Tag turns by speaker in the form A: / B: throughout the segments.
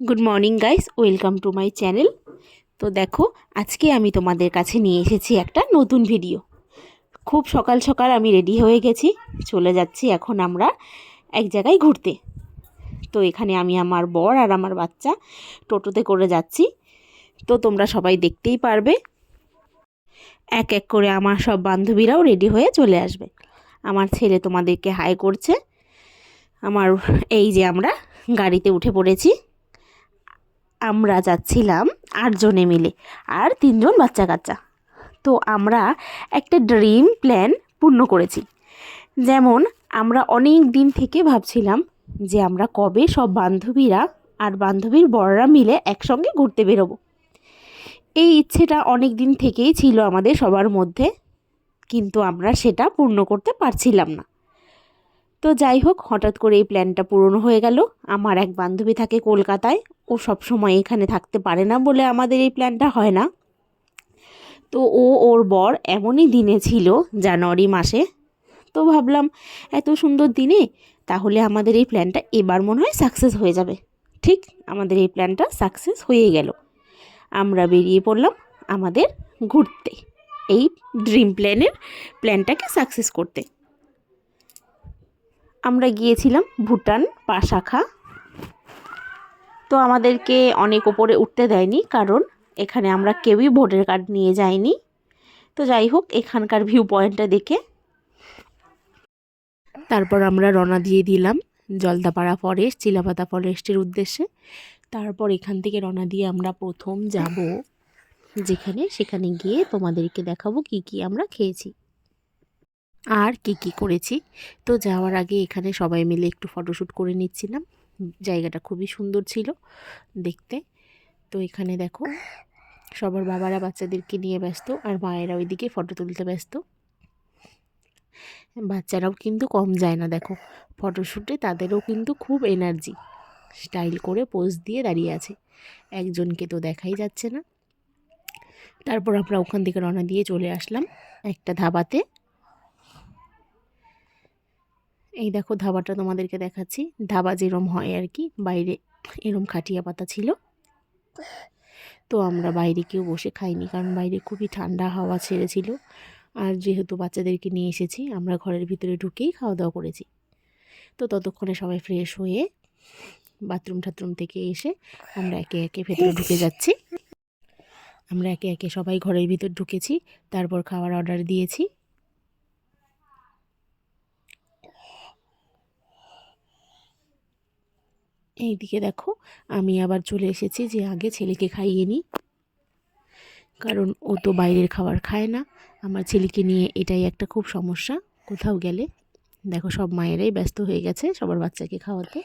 A: Good morning guys, welcome to my channel. তো দেখো, আজকে আমি তোমাদের কাছে নিয়ে এসেছি একটা নতুন ভিডিও। খুব সকাল সকাল আমি রেডি হয়ে গেছি, চলে যাচ্ছি এখন আমরা এক জায়গায় ঘুরতে। তো এখানে আমি আমার বর আর আমার বাচ্চা টোটোতে করে যাচ্ছি। তো তোমরা সবাই দেখতেই পারবে, এক এক করে আমার সব বান্ধবীরাও রেডি হয়ে চলে আসবে। আমার ছেলে তোমাদেরকে হাই করছে। এই যে আমরা গাড়িতে উঠে পড়েছি। আমরা যাচ্ছিলাম 8 জনে মিলে, আর 3জন বাচ্চা কাচ্চা। তো আমরা একটা ড্রিম প্ল্যান পূর্ণ করেছি। যেমন আমরা অনেক দিন থেকে ভাবছিলাম যে আমরা কবে সব বান্ধবীরা আর বান্ধবীর বড়রা মিলে একসঙ্গে ঘুরতে বেরোবো। এই ইচ্ছেটা অনেক দিন থেকেই ছিল আমাদের সবার মধ্যে, কিন্তু আমরা সেটা পূর্ণ করতে পারছিলাম না। তো যাই হোক, হঠাৎ করে এই প্ল্যানটা পূরণ হয়ে গেল। আমার এক বান্ধবী থাকে কলকাতায়, ও সব সময় এখানে থাকতে পারে না বলে আমাদের এই প্ল্যানটা হয় না। তো ওর বর এমনই দিনে ছিল, জানুয়ারি মাসে। তো ভাবলাম এত সুন্দর দিনে তাহলে আমাদের এই প্ল্যানটা এবার মনে হয় সাকসেস হয়ে যাবে। ঠিক আমাদের এই প্ল্যানটা সাকসেস হয়ে গেল। আমরা বেরিয়ে পড়লাম আমাদের ঘুরতে, এই ড্রিম প্ল্যানটাকে সাকসেস করতে। আমরা গিয়েছিলাম ভুটান পাশাখা। তো আমাদেরকে অনেক ওপরে উঠতে দেয়নি, কারণ এখানে আমরা কেউই ভোটার কার্ড নিয়ে যাইনি। তো যাই হোক, এখানকার ভিউ পয়েন্টটা দেখে তারপর আমরা রওনা দিয়ে দিলাম জলদাপাড়া ফরেস্ট, চিলাপাতা ফরেস্টের উদ্দেশ্যে। তারপর এখান থেকে রওনা দিয়ে আমরা প্রথম যাব সেখানে গিয়ে তোমাদেরকে দেখাবো কি কি আমরা খেয়েছি আর কি কি করেছি। তো যাওয়ার আগে এখানে সবাই মিলে একটু ফটোশ্যুট করে নিচ্ছিলাম। জায়গাটা খুবই সুন্দর ছিল দেখতে। তো এখানে দেখো, সবার বাবারা বাচ্চাদেরকে নিয়ে ব্যস্ত, আর মায়েরা ওইদিকে ফটো তুলতে ব্যস্ত। বাচ্চারাও কিন্তু কম যায় না, দেখো ফটোশ্যুটে তাদেরও কিন্তু খুব এনার্জি, স্টাইল করে পোজ দিয়ে দাঁড়িয়ে আছে। একজনকে তো দেখাই যাচ্ছে না। তারপর আমরা ওখান থেকে রওনা দিয়ে চলে আসলাম একটা ধাবাতে। এই দেখো ধাবাটা তোমাদেরকে দেখাচ্ছি। ধাবা যেরম হয় আর কি, বাইরে এরম খাটিয়া পাতা ছিল। তো আমরা বাইরে কেউ বসে খাইনি, কারণ বাইরে খুবই ঠান্ডা হাওয়া ছেড়েছিল। আর যেহেতু বাচ্চাদেরকে নিয়ে এসেছি, আমরা ঘরের ভিতরে ঢুকেই খাওয়া দাওয়া করেছি। তো ততক্ষণে সবাই ফ্রেশ হয়ে বাথরুম থেকে এসে আমরা একে একে ভেতরে ঢুকে যাচ্ছি। আমরা একে একে সবাই ঘরের ভিতর ঢুকেছি, তারপর খাওয়ার অর্ডার দিয়েছি। এইদিকে দেখো, আমি আবার চলে এসেছি যে আগে ছেলেকে খাইয়ে নিই, কারণ ও তো বাইরের খাবার খায় না। আমার ছেলেকে নিয়ে এটাই একটা খুব সমস্যা কোথাও গেলে। দেখো সব মায়েরাই ব্যস্ত হয়ে গেছে সবার বাচ্চাকে খাওয়াতে।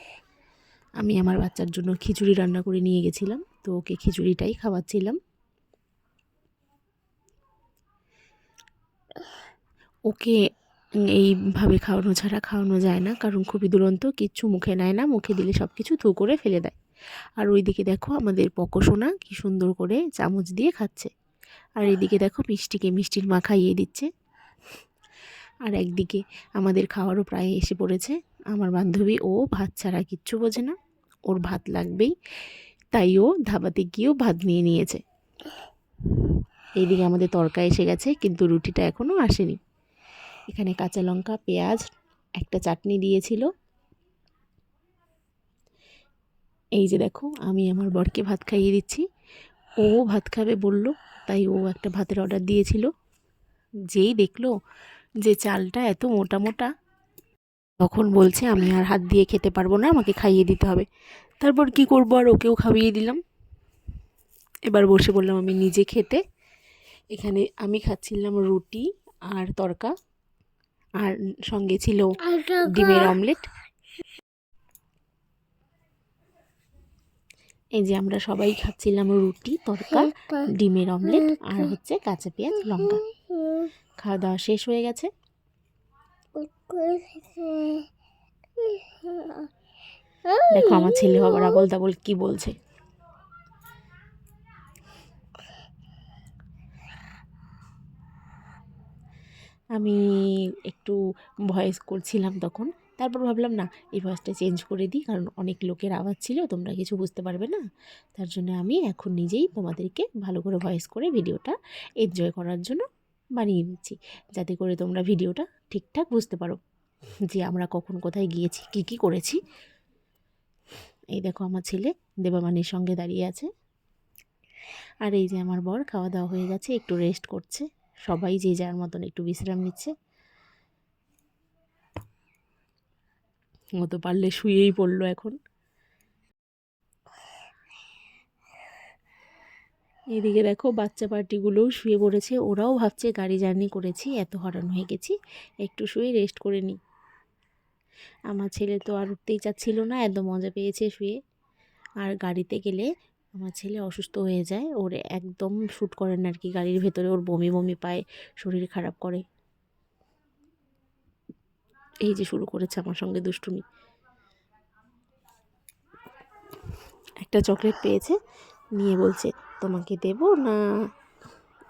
A: আমি আমার বাচ্চার জন্য খিচুড়ি রান্না করে নিয়ে গেছিলাম, তো ওকে খিচুড়িটাই খাওয়াচ্ছিলাম। ওকে এইভাবে খাওয়ানো ছাড়া খাওয়ানো যায় না, কারণ খুবই দুরন্ত, কিচ্ছু মুখে নেয় না, মুখে দিলে সব কিছু থু করে ফেলে দেয়। আর ওইদিকে দেখো আমাদের পকোসোনা কি সুন্দর করে চামচ দিয়ে খাচ্ছে। আর এদিকে দেখো মিষ্টিকে মিষ্টির মা খাইয়ে দিচ্ছে। আর একদিকে আমাদের খাওয়ারও প্রায় এসে পড়েছে। আমার বান্ধবী ও ভাত ছাড়া কিচ্ছু বোঝে না, ওর ভাত লাগবেই, তাই ও ধাবাতে গিয়েও ভাত নিয়ে নিয়েছে। এইদিকে আমাদের তরকা এসে গেছে, কিন্তু রুটিটা এখনও আসেনি। এখানে কাঁচা লঙ্কা, পেঁয়াজ, একটা চাটনি দিয়েছিল। এই যে দেখো, আমি আমার বরকে ভাত খাইয়ে দিচ্ছি। ও ভাত খাবে বলল, তাই ও একটা ভাতের অর্ডার দিয়েছিল। যেই দেখলো যে চালটা এত মোটা মোটা, তখন বলছে আমি আর হাত দিয়ে খেতে পারবো না, আমাকে খাইয়ে দিতে হবে। তারপর কি করবো, আর ওকেও খাইয়ে দিলাম। এবার বসে বললাম আমি নিজে খেতে। এখানে আমি খাচ্ছিলাম রুটি আর তরকা, আর সঙ্গে ছিল ডিমের অমলেট। এই যে আমরা সবাই খাচ্ছিলাম রুটি, তরকা, ডিমের অমলেট আর হচ্ছে কাঁচা পেঁয়াজ লঙ্কা। খাওয়া দাওয়া শেষ হয়ে গেছে। দেখো আমার ছেলে বাবার আবল তাবল কি বলছে। আমি একটু ভয়েস করছিলাম তখন, তারপর ভাবলাম না, এই ভয়েসটা চেঞ্জ করে দিই, কারণ অনেক লোকের আওয়াজ ছিল, তোমরা কিছু বুঝতে পারবে না। তার জন্য আমি এখন নিজেই তোমাদেরকে ভালো করে ভয়েস করে ভিডিওটা এনজয় করার জন্য বানিয়ে দিচ্ছি, যাতে করে তোমরা ভিডিওটা ঠিকঠাক বুঝতে পারো যে আমরা কখন কোথায় গিয়েছি, কি কি করেছি। এই দেখো আমার ছেলে দেবামানির সঙ্গে দাঁড়িয়ে আছে, আর এই যে আমার বর খাওয়া দাওয়া হয়ে গেছে, একটু রেস্ট করছে। সবাই যে যার মতন একটু বিশ্রাম নিচ্ছে। ও তো পারলে শুয়েই পড়লো এখন। এদিকে দেখো বাচ্চা পার্টিগুলোও শুয়ে পড়েছে, ওরাও ভাবছে গাড়ি জার্নি করেছি, এত হরান হয়ে গেছি, একটু শুয়ে রেস্ট করে নিই। আমার ছেলে তো আর উঠতেই চাচ্ছিল না, এত মজা পেয়েছে শুয়ে। আর গাড়িতে গেলে আমার ছেলে অসুস্থ হয়ে যায়, ওর একদম শ্যুট করে না আর কি, গাড়ির ভেতরে ওর বমি বমি পায়, শরীর খারাপ করে। এই যে শুরু করেছে আমার সঙ্গে দুষ্টুমি। একটা চকলেট পেয়েছে, নিয়ে বলছে তোমাকে দেব না।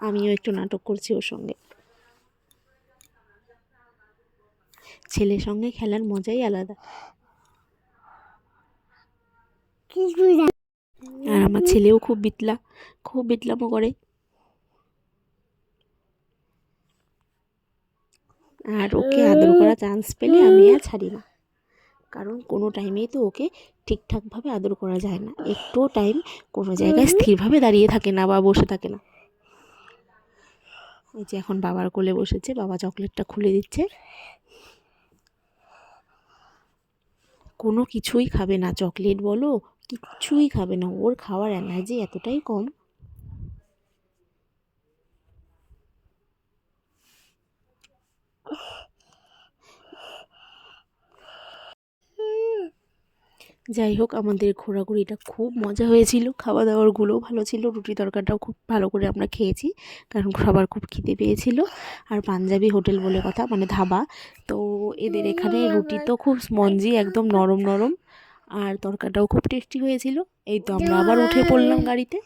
A: আমিও একটু নাটক করছি ওর সঙ্গে। ছেলের সঙ্গে খেলার মজাই আলাদা। আর আমার ছেলেও খুব বিটলামো করে। আর ওকে আদর করা চান্স পেলে আমি আর ছাড়ি না, কারণ কোনো টাইমেই তো ওকে ঠিকঠাকভাবে আদর করা যায় না, একটুও টাইম কোনো জায়গায় স্থিরভাবে দাঁড়িয়ে থাকে না বা বসে থাকে না। এই যে এখন বাবার কোলে বসেছে, বাবা চকলেটটা খুলে দিচ্ছে। কোনো কিছুই খাবে না, চকলেট বলো কিচ্ছুই খাবে না, ওর খাওয়ার এনার্জি এতটাই কম। যাই হোক, আমাদের ঘোরাঘুরিটা খুব মজা হয়েছিল, খাওয়া দাওয়ারগুলোও ভালো ছিল, রুটি তরকাটাও খুব ভালো করে আমরা খেয়েছি, কারণ সবার খুব খিদে পেয়েছিল। আর পাঞ্জাবি হোটেল বলে কথা, মানে ধাবা, তো এদের এখানে রুটি তো খুব স্পঞ্জি, একদম নরম নরম, আর তরকাটাও খুব টেস্টি হয়েছিল। এই তো আমরা আবার উঠে পড়লাম গাড়িতে।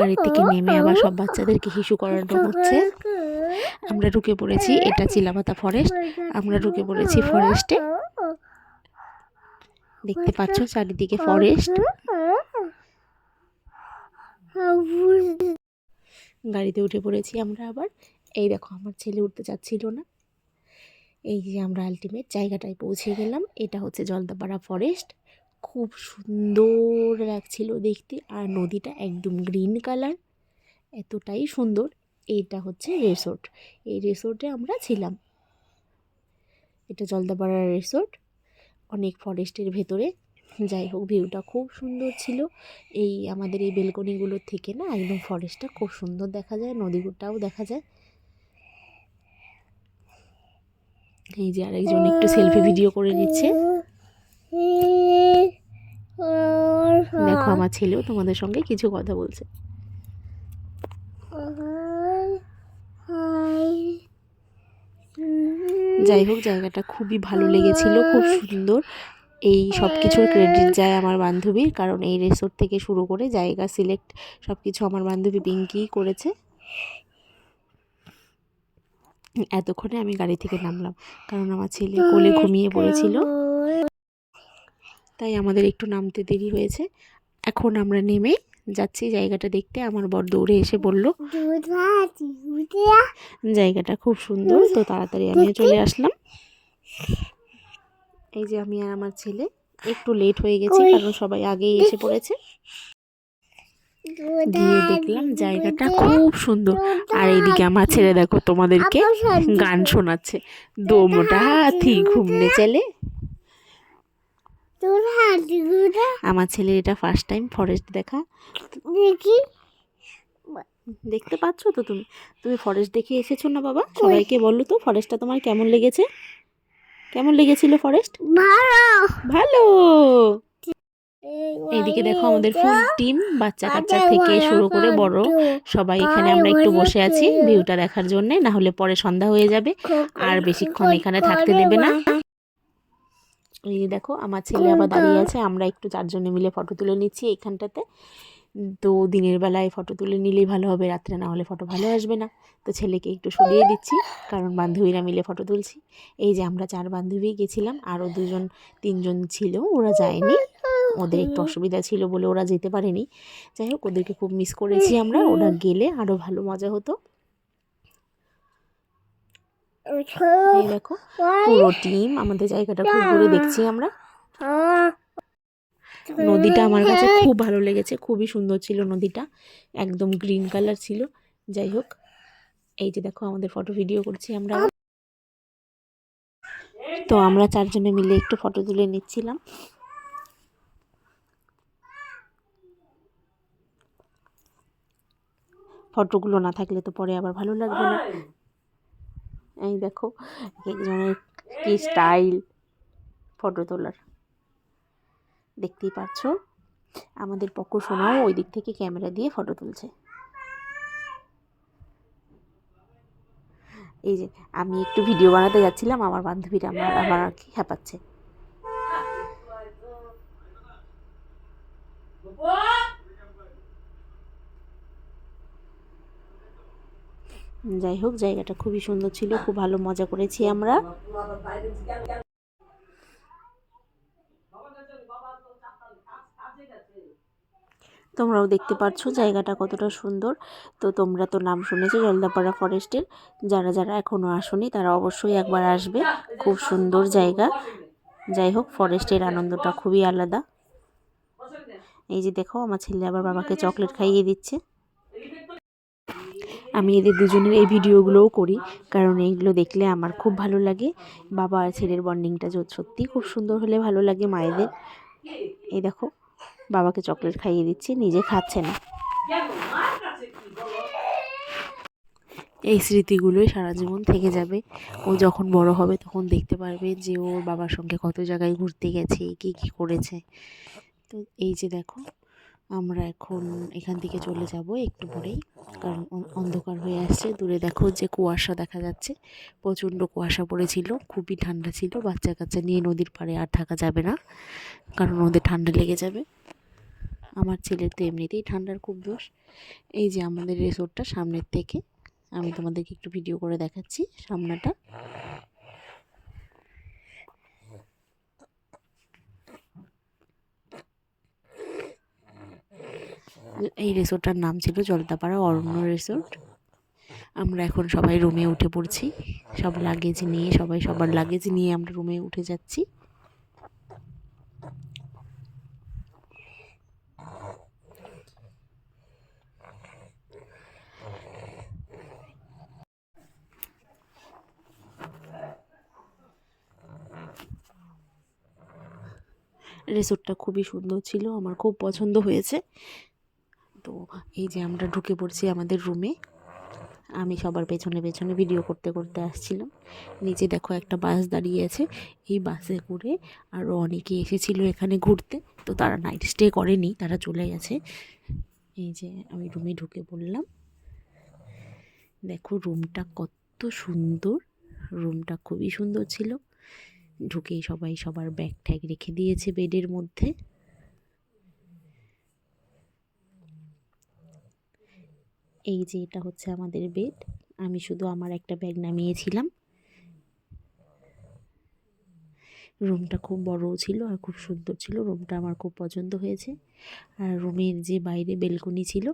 A: গাড়ি থেকে নেমে আবার সব বাচ্চাদেরকে হিসু করানো হচ্ছে। আমরা ঢুকে পড়েছি, এটা চিলাপাতা ফরেস্ট, আমরা ঢুকে পড়েছি ফরেস্টে। দেখতে পাচ্ছ চারিদিকে ফরেস্ট। গাড়িতে উঠে পড়েছি আমরা আবার। এই দেখো আমার ছেলে উঠতে চাচ্ছিল না। এই যে আমরা আলটিমেট জায়গাটায় পৌঁছে গেলাম, এটা হচ্ছে জলদাপাড়া ফরেস্ট। খুব সুন্দর লাগছিল দেখতে, আর নদীটা একদম গ্রিন কালার, এতটাই সুন্দর। এইটা হচ্ছে রিসোর্ট, এই রিসোর্টে আমরা ছিলাম। এটা জলদাপাড়া রিসোর্ট, অনেক ফরেস্টের ভেতরে। যাই হোক, ভিউটা খুব সুন্দর ছিল। এই আমাদের এই বেলকনিগুলোর থেকে না একদম ফরেস্টটা খুব সুন্দর দেখা যায়, নদীটাও দেখা যায়। এই যে আরেকজন একটু সেলফি ভিডিও করে নিচ্ছে। দেখো আমার ছেলেও তোমাদের সঙ্গে কিছু কথা বলছে। যাই হোক, জায়গাটা খুবই ভালো লেগেছিল, খুব সুন্দর। এই সব কিছুর ক্রেডিট যায় আমার বান্ধবীর, কারণ এই রিসোর্ট থেকে শুরু করে জায়গা সিলেক্ট সব কিছু আমার বান্ধবী পিঙ্কিই করেছে। এতক্ষণে আমি গাড়ি থেকে নামলাম, কারণ আমার ছেলে কোলে ঘুমিয়ে পড়েছিল, তাই আমাদের একটু নামতে দেরি হয়েছে। এখন আমরা নেমে যাচ্ছি জায়গাটা দেখতে। আমার বর দৌড়ে এসে বলল জায়গাটা খুব সুন্দর, তো তাড়াতাড়ি আমিও চলে আসলাম। এই যে আমি আর আমার ছেলে একটু লেট হয়ে গেছি, কারণ সবাই আগেই এসে পড়েছে। গিয়ে দেখলাম জায়গাটা খুব সুন্দর। আর এইদিকে আমার ছেলে দেখো তোমাদেরকে গান শোনাচ্ছে, দোমোটা হাতি ঘুমনে চলে। আমার ছেলের এটা ফার্স্ট টাইম ফরেস্ট দেখা। দেখতে পাচ্ছ তো তুমি ফরেস্ট দেখে এসেছো না বাবা? সবাইকে বলো তো ফরেস্টটা তোমার কেমন লেগেছে, কেমন লেগেছিল ফরেস্ট? ভালো। এইদিকে দেখো আমাদের ফুল টিম, বাচ্চা কাচ্চা থেকে শুরু করে বড় সবাই এখানে আমরা একটু বসে আছি ভিউটা দেখার জন্য, না হলে পরে সন্ধ্যা হয়ে যাবে আর বেশিক্ষণ এখানে থাকতে দেবে না। এই দেখো আমার ছেলে আবার দাঁড়িয়ে আছে, আমরা একটু চারজনে মিলে ফটো তুলে নিচ্ছি এইখানটাতে। তো দিনের বেলায় ফটো তুলে নিলেই ভালো হবে, রাত্রে না হলে ফটো ভালো আসবে না। তো ছেলেকে একটু সরিয়ে দিচ্ছি, কারণ বান্ধবীরা মিলে ফটো তুলছি। এই যে আমরা 4 বান্ধবী গেছিলাম, আরও 2-3 জন ছিল, ওরা যায়নি, ওদের একটু অসুবিধা ছিল বলে ওরা যেতে পারেনি। যাই হোক, ওদেরকে খুব মিস করেছি আমরা, ওরা গেলে আরও ভালো মজা হতো। এই দেখো পুরো টিম আমাদের জায়গাটা ঘুরে ঘুরে দেখছি আমরা। নদীটা আমার কাছে খুব ভালো লেগেছে, খুবই সুন্দর ছিল নদীটা, একদম গ্রিন কালার ছিল। যাই হোক, এই যে দেখো আমাদের ফটো ভিডিও করছি আমরা। তো আমরা 4 জনে মিলে একটু ফটো তুলে নিচ্ছিলাম। ফটোগুলো না থাকলে তো পরে আবার ভালো লাগবে না। এই দেখো একজনের কি স্টাইল ফটো তোলার, দেখতেই পাচ্ছ। আমাদের পক্কু সোনাও ওই দিক থেকে ক্যামেরা দিয়ে ফটো তুলছে। এই যে আমি একটু ভিডিও বানাতে যাচ্ছিলাম, আমার বান্ধবীরা আমার আর কি হ্যাপাচ্ছে। যাই হোক, জায়গাটা খুবই সুন্দর ছিল, খুব ভালো মজা করেছি আমরা। তোমরাও দেখতে পাচ্ছ জায়গাটা কতটা সুন্দর। তো তোমরা তো নাম শুনেছো জলদাপাড়া ফরেস্টের, যারা যারা এখনও আসোনি তারা অবশ্যই একবার আসবে, খুব সুন্দর জায়গা। যাই হোক, ফরেস্টের আনন্দটা খুবই আলাদা। এই যে দেখো আমার ছেলে আবার বাবাকে চকলেট খাইয়ে দিচ্ছে। আমি এদের দুজনের এই ভিডিওগুলোও করি, কারণ এইগুলো দেখলে আমার খুব ভালো লাগে। বাবা আর ছেলের বন্ডিংটা সত্যি খুব সুন্দর হলে ভালো লাগে মায়েদের। এই দেখো বাবাকে চকলেট খাইয়ে দিচ্ছে, নিজে খাচ্ছে না। এই স্মৃতিগুলোই সারা জীবন থেকে যাবে। ও যখন বড় হবে তখন দেখতে পারবে যে ওর বাবার সঙ্গে কত জায়গায় ঘুরতে গেছে, কী কী করেছে। তো এই যে দেখো আমরা এখন এখান থেকে চলে যাব একটু পরেই, কারণ অন্ধকার হয়ে আসছে। দূরে দেখো যে কুয়াশা দেখা যাচ্ছে, প্রচণ্ড কুয়াশা পড়েছিল, খুবই ঠান্ডা ছিল। বাচ্চা কাচ্চা নিয়ে নদীর পাড়ে আর থাকা যাবে না, কারণ ওদের ঠান্ডা লেগে যাবে। আমার ছেলের তো এমনিতেই ঠান্ডার খুব দোষ। এই যে আমাদের রিসোর্টটা সামনের থেকে আমি তোমাদেরকে একটু ভিডিও করে দেখাচ্ছি সামনাটা। এই রিসোর্টটার নাম ছিল জলদাপাড়া অরণ্য রিসোর্ট। আমরা এখন সবাই রুমে উঠে পড়ছি, সব লাগেজ নিয়ে, সবাই সবার লাগেজ নিয়ে আমরা রুমে উঠে যাচ্ছি। রিসোর্টটা খুবই সুন্দর ছিল, আমার খুব পছন্দ হয়েছে। তো এই যে আমরা ঢুকে পড়ছি আমাদের রুমে। আমি সবার পেছনে পেছনে ভিডিও করতে করতে আসছিলাম। নিচে দেখো একটা বাস দাঁড়িয়ে আছে, এই বাসে করে আরও অনেকে এসেছিলো এখানে ঘুরতে। তো তারা নাইট স্টে করেনি, তারা চলে গেছে। এই যে আমি রুমে ঢুকে পড়লাম। দেখো রুমটা কত সুন্দর, রুমটা খুবই সুন্দর ছিল। ঢুকেই সবাই সবার ব্যাগ ট্যাগ রেখে দিয়েছে বেডের মধ্যে। এই যে এটা হচ্ছে আমাদের বেড, আমি শুধু আমার একটা ব্যাগ নামিয়েছিলাম। রুমটা খুব বড়ও ছিল আর খুব সুন্দর ছিল, রুমটা আমার খুব পছন্দ হয়েছে। আর রুমের যে বাইরে বেলকনি ছিল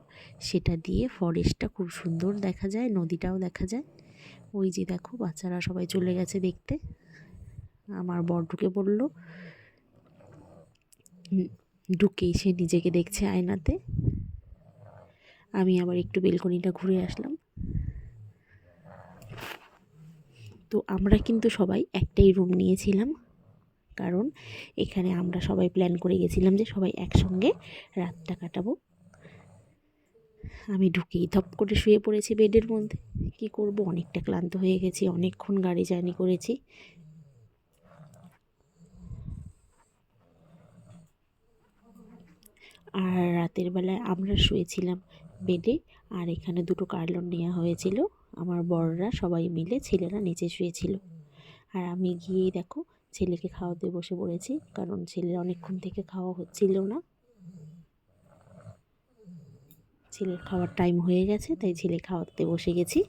A: সেটা দিয়ে ফরেস্টটা খুব সুন্দর দেখা যায়, নদীটাও দেখা যায়। ওই যে দেখো বাচ্চারা সবাই চলে গেছে দেখতে। আমার বর ঢুকে পড়লো, ঢুকে এসে নিজেকে দেখছে আয়নাতে। আমি আবার একটু বেলকনিটা ঘুরে আসলাম। তো আমরা কিন্তু সবাই একটাই রুম নিয়েছিলাম, কারণ এখানে আমরা সবাই প্ল্যান করে গেছিলাম যে সবাই একসঙ্গে রাতটা কাটাবো। আমি ঢুকেই ধপ করে শুয়ে পড়েছি বেডের মধ্যে। কি করব, অনেকটা ক্লান্ত হয়ে গেছি, অনেকক্ষণ গাড়ি জার্নি করেছি। আর রাতের বেলায় আমরা শুয়েছিলাম বেডে, আর এখানে 2টো কার্লন নেওয়া হয়েছিল। আমার বড়রা সবাই মিলে, ছেলেরা নিচে শুয়েছিল। আর আমি গিয়েই দেখো ছেলেকে খাওয়াতে বসে পড়েছি, কারণ ছেলের অনেকক্ষণ থেকে খাওয়া হচ্ছিল না। ছেলের খাওয়ার টাইম হয়ে গেছে, তাই ছেলে খাওয়াতে বসে গেছি।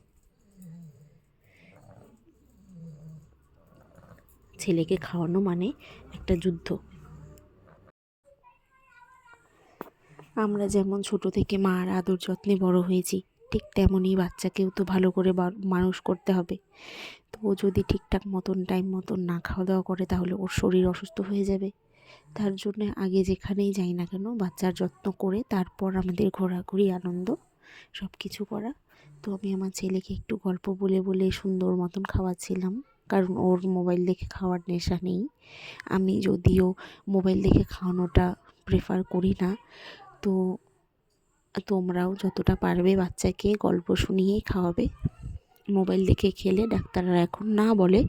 A: ছেলেকে খাওয়ানো মানে একটা যুদ্ধ। আমরা যেমন ছোট থেকে মার আদর যত্নে বড় হয়েছি, ঠিক তেমনই বাচ্চাকেও তো ভালো করে মানুষ করতে হবে। তো ও যদি ঠিকঠাক মতন টাইম মতন না খাওয়া দাওয়া করে তাহলে ওর শরীর অসুস্থ হয়ে যাবে। তার জন্য আগে যেখানেই যাই না কেন বাচ্চার যত্ন করে তারপর আমাদের ঘোরাঘুরি আনন্দ সব কিছু করা। তো আমি আমার ছেলেকে একটু গল্প বলে বলে সুন্দর মতন খাওয়াচ্ছিলাম, কারণ ওর মোবাইল দেখে খাওয়ার নেশা নেই। আমি যদিও মোবাইল দেখে খাওয়ানোটা প্রেফার করি না, তো তোমরাও যতটা পারবে বাচ্চাকে গল্প শুনিয়েই খাওয়াবে। মোবাইল দেখে খেলে ডাক্তাররা এখন না বলে,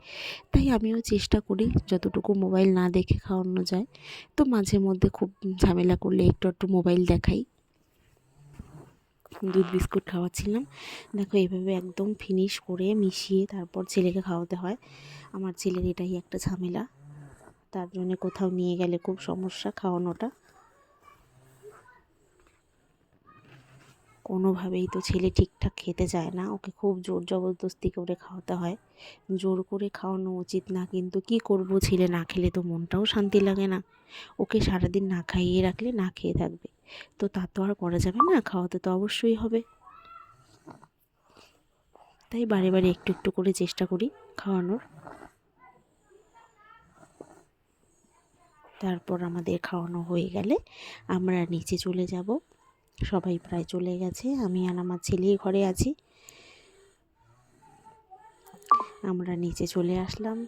A: তাই আমিও চেষ্টা করি যতটুকু মোবাইল না দেখে খাওয়ানো যায়। তো মাঝে মধ্যে খুব ঝামেলা করলে একটু একটু মোবাইল দেখাই। দুধ বিস্কুট খাওয়াচ্ছিলাম, দেখো এইভাবে একদম ফিনিশ করে মিশিয়ে তারপর ছেলেকে খাওয়াতে হয়। আমার ছেলের এটাই একটা ঝামেলা, তার জন্য কোথাও নিয়ে গেলে খুব সমস্যা খাওয়ানোটা। কোনোভাবেই তো ছেলে ঠিকঠাক খেতে চায় না, ওকে খুব জোর জবরদস্তি করে খাওয়াতে হয়। জোর করে খাওয়ানো উচিত না, কিন্তু কি করব, ছেলে না খেলে তো মনটাও শান্তি লাগে না। ওকে সারাদিন না খাইয়ে রাখলে না খেয়ে থাকবে, তো তা তো আর করা যাবে না, খাওয়াতে তো অবশ্যই হবে। তাই বারে বারে একটু একটু করে চেষ্টা করি খাওয়ানোর। তারপর আমাদের খাওয়ানো হয়ে গেলে আমরা নিচে চলে যাব। সবাই প্রায় চলে গেছে, আমি আর আমার ছেলেই ঘরে আছি। আমরা নিচে চলে আসলাম।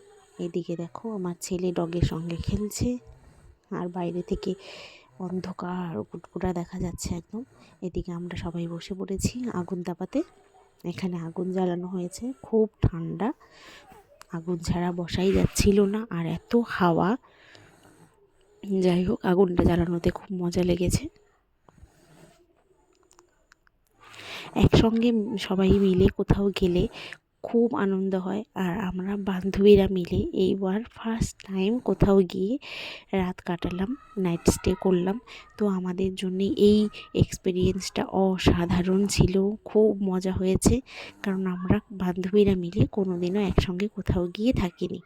A: এদিকে দেখো আমার ছেলে ডগের সঙ্গে খেলছে, আর বাইরে থেকে অন্ধকার কুটকুটা দেখা যাচ্ছে একদম। এদিকে আমরা সবাই বসে পড়েছি আগুন তাপাতে। এখানে আগুন জ্বালানো হয়েছে, খুব ঠান্ডা, আগুন ছাড়া বসাই যাচ্ছিল না, আর এত হাওয়া। যাই হোক, আগুনটা জ্বালানোতে খুব মজা লেগেছে। একসঙ্গে সবাই মিলে কোথাও গেলে খুব আনন্দ হয়। আর আমরা বান্ধবীরা মিলে এইবার ফার্স্ট টাইম কোথাও গিয়ে রাত কাটালাম, নাইট স্টে করলাম। তো আমাদের জন্য এই এক্সপিরিয়েন্সটা অসাধারণ ছিল, খুব মজা হয়েছে, কারণ আমরা বান্ধবীরা মিলে কোনো দিনও একসঙ্গে কোথাও গিয়ে থাকিনি।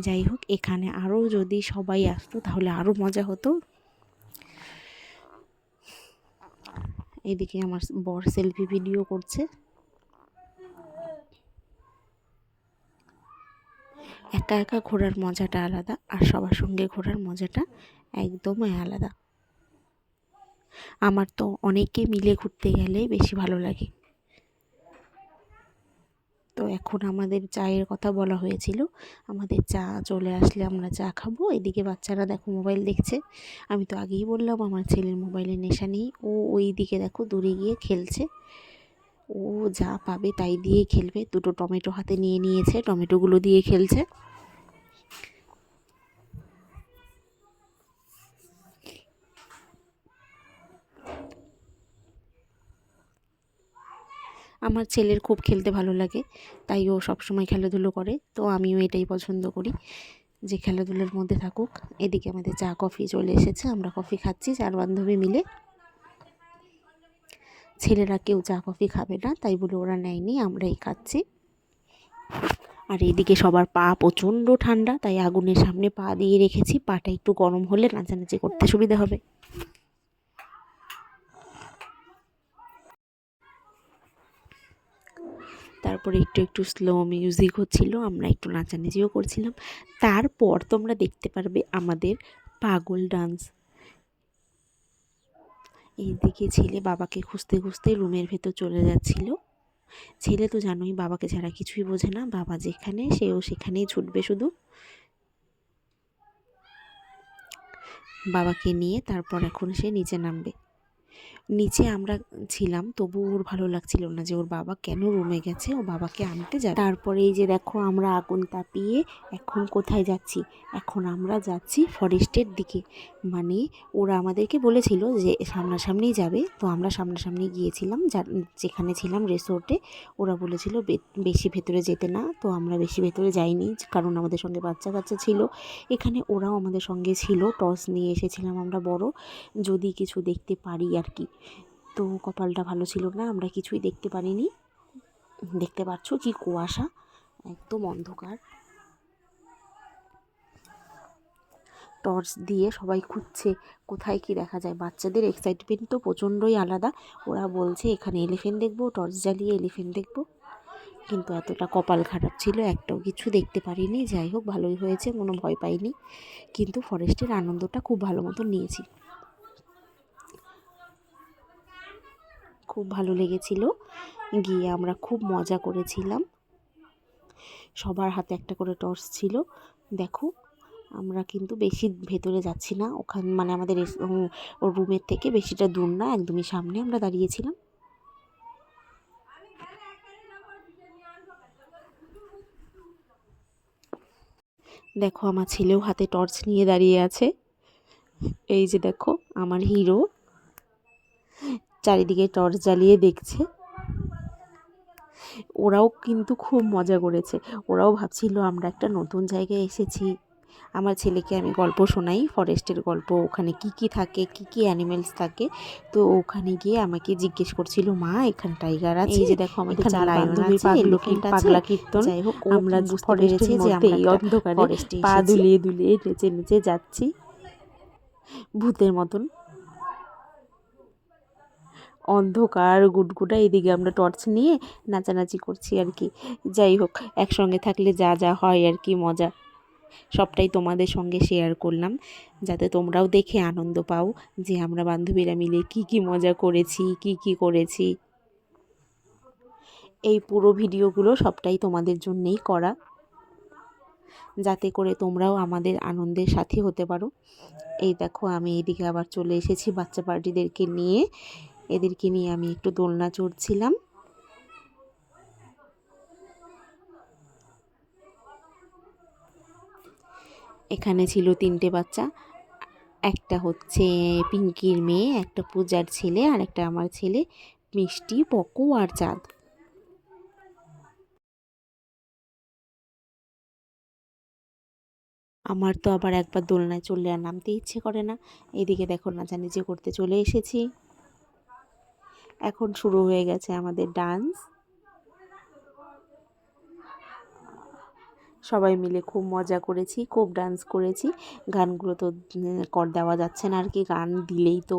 A: যাই হোক, এখানে আরও যদি সবাই আসতো তাহলে আরও মজা হতো। এদিকে আমার বর সেলফি ভিডিও করছে। একা একা ঘোরার মজাটা আলাদা, আর সবার সঙ্গে ঘোরার মজাটা একদমই আলাদা। আমার তো অনেকে মিলে ঘুরতে গেলে বেশি ভালো লাগে। তো এখন আমাদের চায়ের কথা বলা হয়েছিল, আমাদের চা চলে আসলে আমরা চা খাবো। এদিকে বাচ্চারা দেখো মোবাইল দেখছে। আমি তো আগেই বললাম আমার ছেলের মোবাইলের নেশা নেই, ও ওই দিকে দেখো দূরে গিয়ে খেলছে। ও যা পাবে তাই দিয়ে খেলবে। দুটো টমেটো হাতে নিয়ে নিয়েছে, টমেটোগুলো দিয়ে খেলছে। আমার ছেলের খুব খেলতে ভালো লাগে, তাই ও সবসময় খেলাধুলো করে। তো আমিও এটাই পছন্দ করি যে খেলাধুলোর মধ্যে থাকুক। এদিকে আমাদের চা কফি চলে এসেছে, আমরা কফি খাচ্ছি 4 বান্ধবী মিলে। ছেলেরা কেউ চা কফি খাবে না, তাই বলে ওরা নেয়নি, আমরাই খাচ্ছি। আর এদিকে সবার পা প্রচণ্ড ঠান্ডা, তাই আগুনের সামনে পা দিয়ে রেখেছি, পাটা একটু গরম হলে নাচানাচি করতে সুবিধা হবে। তারপরে একটু একটু স্লো মিউজিক হচ্ছিল, আমরা একটু নাচানাচিও করছিলাম। তারপর তোমরা দেখতে পারবে আমাদের পাগল ডান্স। এইদিকে ছেলে বাবাকে খুঁজতে খুঁজতে রুমের ভেতর চলে যাচ্ছিল। ছেলে তো জানোই বাবাকে ছাড়া কিছুই বোঝে না, বাবা যেখানে সেও সেখানেই ছুটবে শুধু। বাবাকে নিয়ে তারপর এখন সে নিচে নামবে। নিচে আমরা ছিলাম, তবু ওর ভালো লাগছিল না যে ওর বাবা কেন রুমে গেছে, ও বাবাকে আনতে যায়। তারপরে এই যে দেখো আমরা আগুন তাপিয়ে এখন কোথায় যাচ্ছি, এখন আমরা যাচ্ছি ফরেস্টের দিকে। মানে ওরা আমাদেরকে বলেছিল যে সামনাসামনি যাবে, তো আমরা সামনাসামনি গিয়েছিলাম। যেখানে ছিলাম রিসোর্টে, ওরা বলেছিল বেশি ভেতরে যেতে না, তো আমরা বেশি ভেতরে যাইনি, কারণ আমাদের সঙ্গে বাচ্চা কাচ্চা ছিল। এখানে ওরাও আমাদের সঙ্গে ছিল, টর্চ নিয়ে এসেছিলাম আমরা বড়, যদি কিছু দেখতে পারি আর কি। তো কপালটা ভালো ছিল না, আমরা কিছুই দেখতে পারিনি। দেখতে পাচ্ছ কি কুয়াশা, একদম অন্ধকার। টর্চ দিয়ে সবাই খুঁজছে কোথায় কি দেখা যায়। বাচ্চাদের এক্সাইটমেন্ট তো প্রচণ্ডই আলাদা। ওরা বলছে এখানে এলিফ্যান্ট দেখবো, টর্চ জ্বালিয়ে এলিফ্যান্ট দেখবো। কিন্তু এতটা কপাল খারাপ ছিল, একটাও কিছু দেখতে পারিনি। যাই হোক, ভালোই হয়েছে, কোনো ভয় পাইনি। কিন্তু ফরেস্টের আনন্দটা খুব ভালো মতন নিয়েছি, খুব ভালো লেগেছিল। গিয়ে আমরা খুব মজা করেছিলাম। সবার হাতে একটা করে টর্চ ছিল। দেখো, আমরা কিন্তু বেশি ভেতরে যাচ্ছি না, ওখানে মানে আমাদের ওর রুমের থেকে বেশিটা দূর না, একদমই সামনে আমরা দাঁড়িয়েছিলাম। দেখো, আমার ছেলেও হাতে টর্চ নিয়ে দাঁড়িয়ে আছে। এই যে দেখো আমার হিরো চারিদিকে টর্চ জ্বালিয়ে দেখছে। ওরাও কিন্তু খুব মজা করেছে। ওরাও ভাবছিল আমরা একটা নতুন জায়গায় এসেছি। আমার ছেলেকে আমি গল্প শোনাই, ফরেস্টের গল্প, ওখানে কি কি থাকে, কি কি অ্যানিমেলস থাকে। তো ওখানে গিয়ে আমাকে জিজ্ঞেস করছিল, মা এখানে টাইগার আছে, এই যে দেখো আমাদের চার বান্ধবীর পাগলা কীর্তন। যাই হোক, আমরা বুঝতে পেরেছি যে আমরা এই অন্ধকারে পা দুলিয়ে দুলিয়ে নেচে নেচে যাচ্ছি ভূতের মতন। অন্ধকার গুটগুটা, এদিকে আমরা টর্চ নিয়ে নাচানাচি করছি আর কি। যাই হোক, একসঙ্গে থাকলে যা যা হয় আর কি মজা, সবটাই তোমাদের সঙ্গে শেয়ার করলাম, যাতে তোমরাও দেখে আনন্দ পাও যে আমরা বান্ধবীরা মিলে কি কি মজা করেছি, কি কি করেছি। এই পুরো ভিডিওগুলো সবটাই তোমাদের জন্যেই করা, যাতে করে তোমরাও আমাদের আনন্দের সাথী হতে পারো। এই দেখো, আমি এইদিকে আবার চলে এসেছি বাচ্চা পার্টিদেরকে নিয়ে। এদেরকে নিয়ে আমি একটু দোলনা চড়ছিলাম। এখানে ছিল 3টে বাচ্চা, একটা হচ্ছে পিঙ্কির মেয়ে, একটা পূজার ছেলে, আর একটা আমার ছেলে মিষ্টি, পকো আর চাঁদ। আমার তো আবার একবার দোলনায় চললে আর নামতে ইচ্ছে করে না। এদিকে দেখো নাচানাচি করতে চলে এসেছি। এখন শুরু হয়ে গেছে আমাদের ডান্স। সবাই মিলে খুব মজা করেছি, খুব ডান্স করেছি। গানগুলো তো কর দেওয়া যাচ্ছে না আর কি, গান দিলেই তো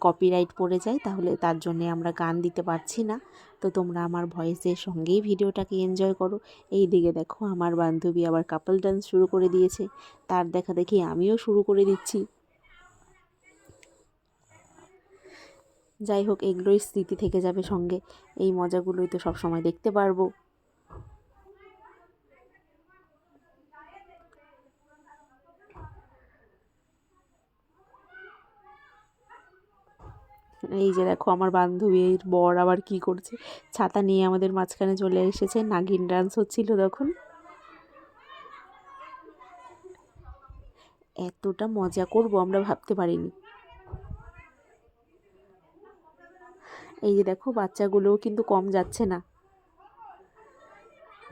A: কপিরাইট পড়ে যায়, তাহলে তার জন্যে আমরা গান দিতে পারছি না। তো তোমরা আমার ভয়েসের সঙ্গেই ভিডিওটাকে এনজয় করো। এই দিকে দেখো আমার বান্ধবী আবার কাপল ডান্স শুরু করে দিয়েছে, তার দেখা দেখি আমিও শুরু করে দিচ্ছি। যাই হোক, এগুলোই স্মৃতি থেকে যাবে সঙ্গে, এই মজাগুলোই তো সব সময় দেখতে পারবো। এই যে দেখো আমার বান্ধবীর বর আবার কি করছে, ছাতা নিয়ে আমাদের মাঝখানে চলে এসেছে। নাগিন ডান্স হচ্ছিল তখন। এতটা মজা করব আমরা ভাবতে পারিনি। এই যে দেখো বাচ্চাগুলোও কিন্তু কম যাচ্ছে না।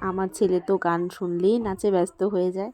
A: আমার ছেলে তো গান শুনলেই নাচে ব্যস্ত হয়ে যায়।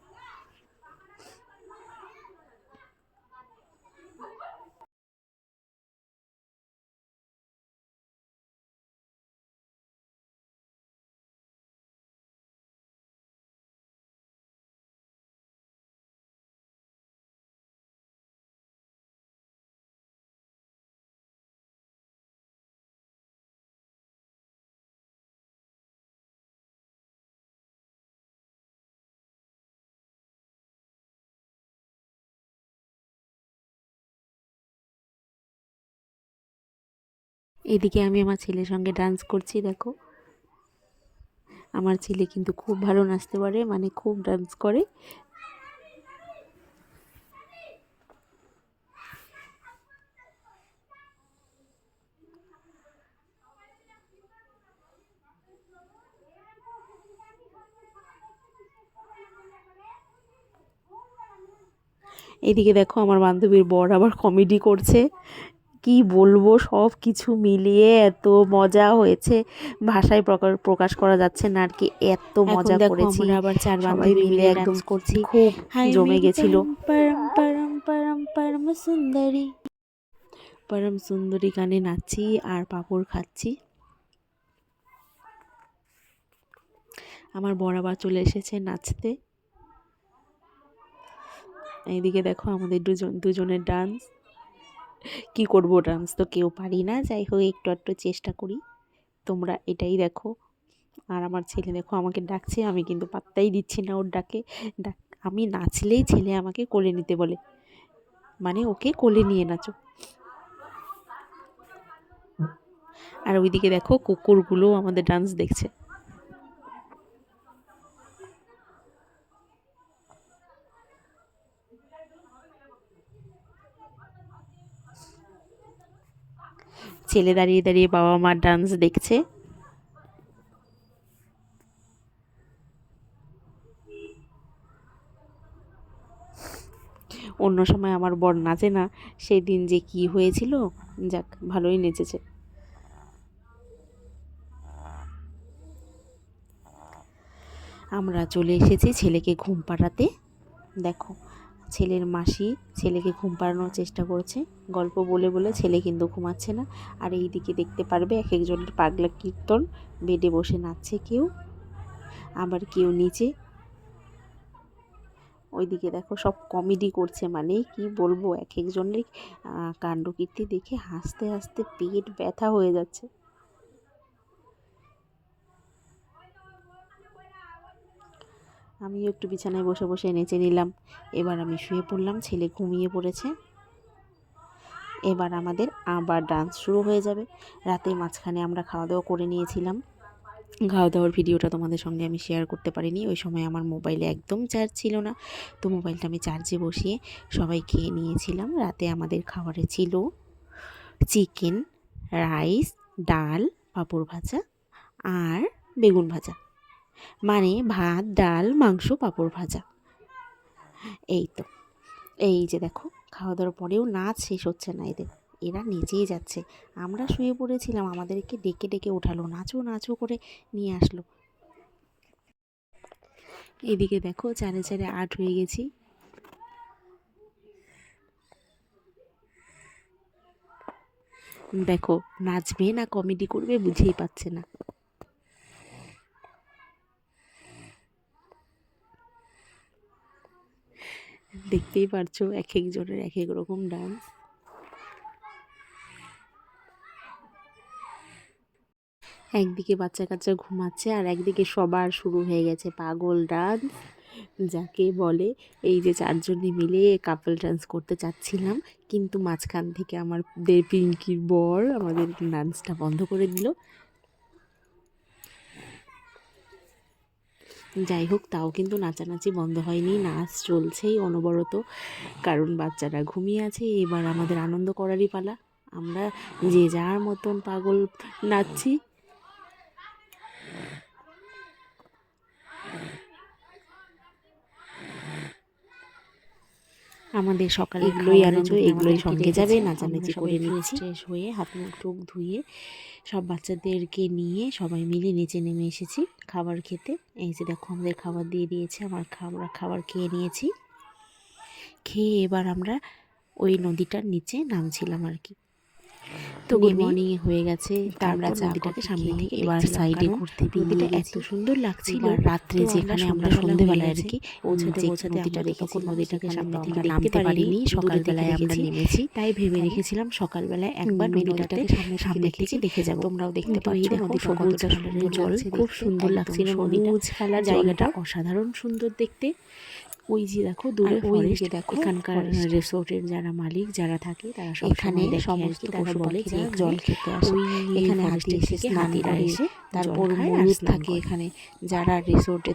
A: এদিকে আমি আমার ছেলের সঙ্গে ডান্স করছি। দেখো আমার ছেলে কিন্তু খুব ভালো নাচতে পারে, মানে খুব ডান্স করে। এদিকে দেখো আমার বান্ধবীর বর আবার কমেডি করছে। কি বলবো, সব কিছু মিলিয়ে এত মজা হয়েছে, ভাষায় প্রকাশ করা যাচ্ছে না আর কি, এত মজা করেছি। আবার চার বান্ধবী মিলে একদম করছি, খুব জমে গেছিল। সুন্দরী পরম সুন্দরী গানে নাচছি আর পাঁপড় খাচ্ছি। আমার বর আবার চলে এসেছে নাচতে। এইদিকে দেখো আমাদের দুজনের ডান্স। কি করব, ডান্স তো কেউ পারি না, যাই হোক একটু একটু চেষ্টা করি। তোমরা এটাই দেখো। আর আমার ছেলে দেখো আমাকে ডাকছে, আমি কিন্তু পাত্তাই দিচ্ছি না ওর ডাকে। আমি নাচলেই ছেলে আমাকে কোলে নিতে বলে, মানে ওকে কোলে নিয়ে নাচো। আর ওইদিকে দেখো কুকুরগুলো আমাদের ডান্স দেখছে। ছেলে দাঁড়িয়ে দাঁড়িয়ে বাবা মার ডান্স দেখছে। অন্য সময় আমার বর নাচে না, সেই দিন যে কি হয়েছিল, যাক ভালোই নেচেছে। আমরা চলে এসেছি ছেলেকে ঘুম পাড়াতে। দেখো ছেলের মাসি ছেলেকে ঘুম পাড়ানোর চেষ্টা করছে, গল্প বলে বলে। ছেলে কিন্তু ঘুমাচ্ছে না। আর এই দিকে দেখতে পারবে এক একজনের পাগলা কীর্তন, বেডে বসে নাচছে কেউ, আবার কেউ নিচে। ওইদিকে দেখো সব কমেডি করছে, মানে কি বলবো, এক একজনের কাণ্ডকীর্তি দেখে হাসতে হাসতে পেট ব্যথা হয়ে যাচ্ছে। আমিও একটু বিছানায় বসে বসে নেচে নিলাম। এবার আমি শুয়ে পড়লাম, ছেলে ঘুমিয়ে পড়েছে। এবার আমাদের আবার ডান্স শুরু হয়ে যাবে। রাতের মাঝখানে আমরা খাওয়া দাওয়া করে নিয়েছিলাম। খাওয়া দাওয়ার ভিডিওটা তোমাদের সঙ্গে আমি শেয়ার করতে পারিনি, ওই সময় আমার মোবাইলে একদম চার্জ ছিল না। তো মোবাইলটা আমি চার্জে বসিয়ে সবাই খেয়ে নিয়েছিলাম। রাতে আমাদের খাবারে ছিল চিকেন, রাইস, ডাল, পাঁপড় ভাজা আর বেগুন ভাজা, মানে ভাত, ডাল, মাংস, পাঁপড় ভাজা। এই তো, এই যে দেখো খাওয়া দাওয়ার পরেও নাচ শেষ হচ্ছে না এদের, এরা নেচেই যাচ্ছে। আমরা শুয়ে পড়েছিলাম, আমাদেরকে ডেকে ডেকে ওঠালো, নাচো নাচো করে নিয়ে আসলো। এদিকে দেখো চারে চারে আট হয়ে গেছি। দেখো নাচবে না কমেডি করবে বুঝেই পাচ্ছে না। দেখতেই পারছো এক একজনের এক এক রকম ডান্স। একদিকে বাচ্চা কাচ্চা ঘুমাচ্ছে আর একদিকে সবার শুরু হয়ে গেছে পাগল ডান্স, যাকে বলে। এই যে চারজনে মিলে কাপল ডান্স করতে চাচ্ছিলাম, কিন্তু মাঝখান থেকে আমাদের পিঙ্কির বর আমাদের ডান্সটা বন্ধ করে দিল। যাই হোক, তাও কিন্তু নাচানাচি বন্ধ হয়নি, নাচ চলছেই অনবরত, কারণ বাচ্চারা ঘুমিয়ে আছে। এবার আমাদের আনন্দ করারই পালা। আমরা যে যার মতন পাগল নাচছি। আমাদের সকালে এগুলোই আনন্দ, এগুলোই সঙ্গে যাবে, নাচানাচি করে নিচ্ছি। ফ্রেশ হয়ে হাত মুখ টুক ধুয়ে সব বাচ্চাদেরকে নিয়ে সবাই মিলে নিচে নেমে এসেছি খাবার খেতে। এই যে দেখো আমাদের খাবার দিয়ে দিয়েছে, আমরা খাবার খেয়ে নিয়েছি। খেয়ে এবার আমরা ওই নদীটার নিচে নামছিলাম আর কি। তো গুড মর্নিং হয়ে গেছে, আমরা নদীটাকে সামনে থেকে এবার সাইডে ঘুরতে নদীটা এত সুন্দর লাগছিল। রাত্রে যেখানে আমরা সন্ধ্যেবেলায় আর কি পৌঁছাতে নদীটা দেখেছি, নদীটাকে সামনে থেকে নামতে পারিনি, সকালবেলায় আমরা নেমেছি। তাই ভেবে রেখেছিলাম সকালবেলায় একবার নদীটাকে সামনে থেকে দেখে যাব। তোমরাও দেখতে পাচ্ছ নদী সবুজ জল, খুব সুন্দর লাগছিল। সবুজ কালার, জায়গাটা অসাধারণ সুন্দর দেখতে। ওই যে দেখো দূরে ফরেস্ট, দেখো এখানকার রিসোর্টের যারা মালিক যারা থাকে তারা এখানে সমস্ত পশু পাখিরা জল খেতে আসে। এখানে হাতি এসে হাতিরা এসে তারপর ময়ূর থাকে এখানে, যারা রিসোর্টে